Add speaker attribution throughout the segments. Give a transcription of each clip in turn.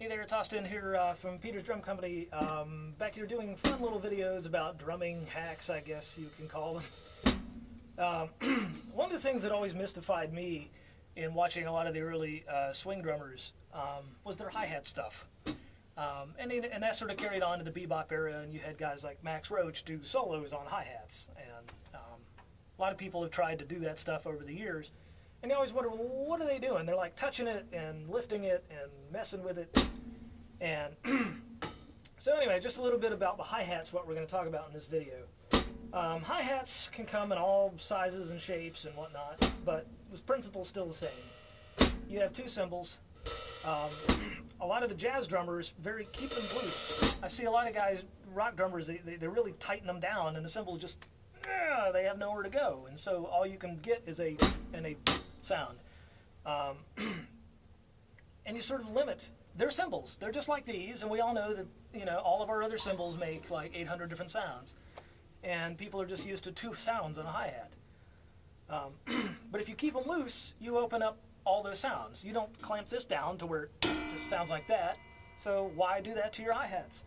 Speaker 1: Hey there, it's Austen here from Peters Drum Company. Back here doing fun little videos about drumming hacks, I guess you can call them. One of the things that always mystified me in watching a lot of the early swing drummers was their hi-hat stuff. And that sort of carried on to the bebop era, and you had guys like Max Roach do solos on hi-hats. And a lot of people have tried to do that stuff over the years. And you always wonder, well, what are they doing? They're like touching it and lifting it and messing with it. And so anyway, just a little bit about the hi-hats, what we're going to talk about in this video. Hi-hats can come in all sizes and shapes and whatnot, but the principle's still the same. You have two cymbals. A lot of the jazz drummers keep them loose. I see a lot of guys, rock drummers, they really tighten them down, and the cymbals just, they have nowhere to go. And so all you can get is a sound. And you sort of limit their cymbals. They're just like these, and we all know that, you know, all of our other cymbals make like 800 different sounds. And people are just used to two sounds in a hi-hat. But if you keep them loose, you open up all those sounds. You don't clamp this down to where it just sounds like that. So why do that to your hi-hats?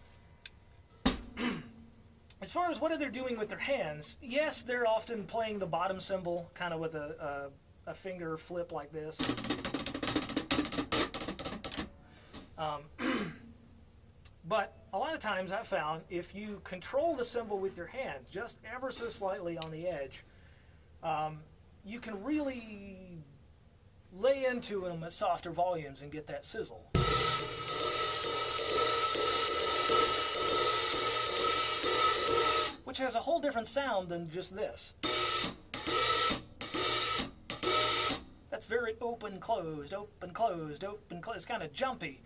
Speaker 1: As far as what are they doing with their hands, yes, they're often playing the bottom cymbal kind of with a finger flip like this. But a lot of times I've found if you control the cymbal with your hand just ever so slightly on the edge, you can really lay into them at softer volumes and get that sizzle. Which has a whole different sound than just this. That's very open, closed, open, closed, open, closed. It's kind of jumpy,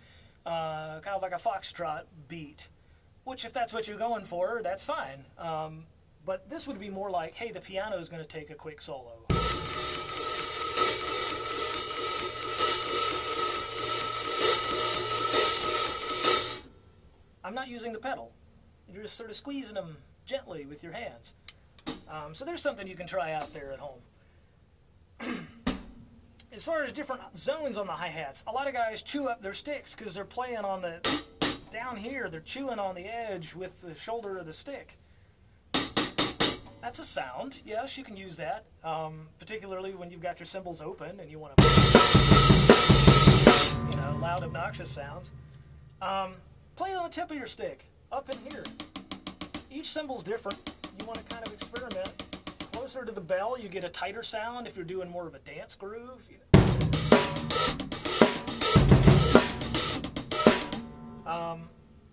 Speaker 1: kind of like a foxtrot beat, which if that's what you're going for, that's fine. But this would be more like, hey, the piano is going to take a quick solo. I'm not using the pedal. You're just sort of squeezing them gently with your hands. So there's something you can try out there at home. As far as different zones on the hi-hats, a lot of guys chew up their sticks because they're playing on the, down here, they're chewing on the edge with the shoulder of the stick. That's a sound. Yes, you can use that, particularly when you've got your cymbals open and you want to, you know, loud, obnoxious sounds. Play on the tip of your stick, up in here. Each cymbal's different. You want to kind of experiment. Closer to the bell, you get a tighter sound if you're doing more of a dance groove. But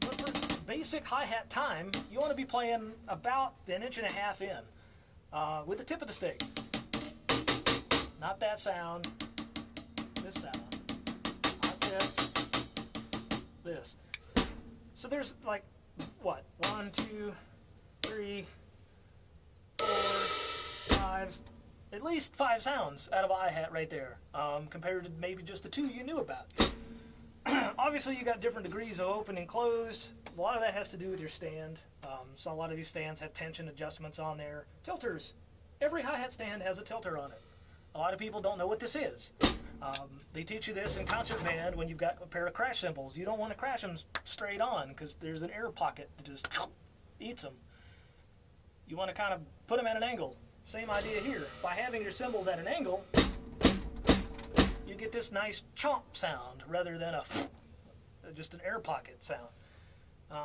Speaker 1: for basic hi-hat time, you want to be playing about 1.5 inches in with the tip of the stick. Not that sound. This sound. Not this. This. So there's like, what? 1, 2, 3, 4, 5, at least 5 sounds out of a hi-hat right there, compared to maybe just the 2 you knew about. Obviously, you got different degrees of open and closed. A lot of that has to do with your stand. So a lot of these stands have tension adjustments on there. Tilters. Every hi-hat stand has a tilter on it. A lot of people don't know what this is. They teach you this in concert band when you've got a pair of crash cymbals. You don't want to crash them straight on because there's an air pocket that just eats them. You want to kind of put them at an angle. Same idea here. By having your cymbals at an angle, you get this nice chomp sound rather than just an air pocket sound.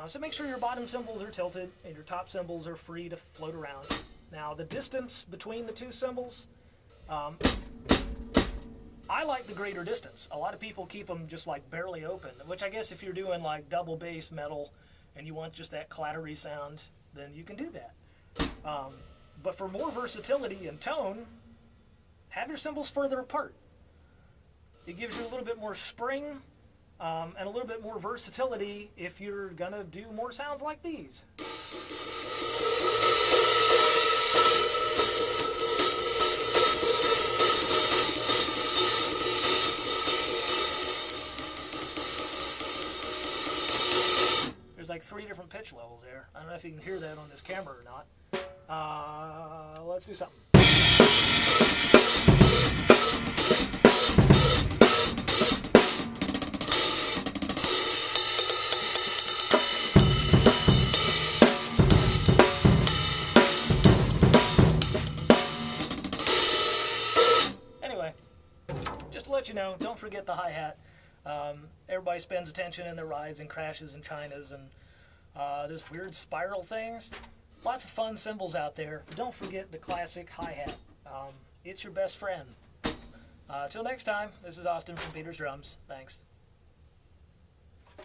Speaker 1: So make sure your bottom cymbals are tilted and your top cymbals are free to float around. Now the distance between the two cymbals, I like the greater distance. A lot of people keep them just like barely open, which I guess if you're doing like double bass metal and you want just that clattery sound, then you can do that. But for more versatility and tone, have your cymbals further apart. It gives you a little bit more spring and a little bit more versatility if you're going to do more sounds like these. There's like 3 different pitch levels there. I don't know if you can hear that on this camera or not. Let's do something. know, don't forget the hi-hat. Everybody spends attention in their rides and crashes and chinas and those weird spiral things. Lots of fun cymbals out there. But don't forget the classic hi-hat. It's your best friend. Till next time, this is Austin from Peters Drums. Thanks.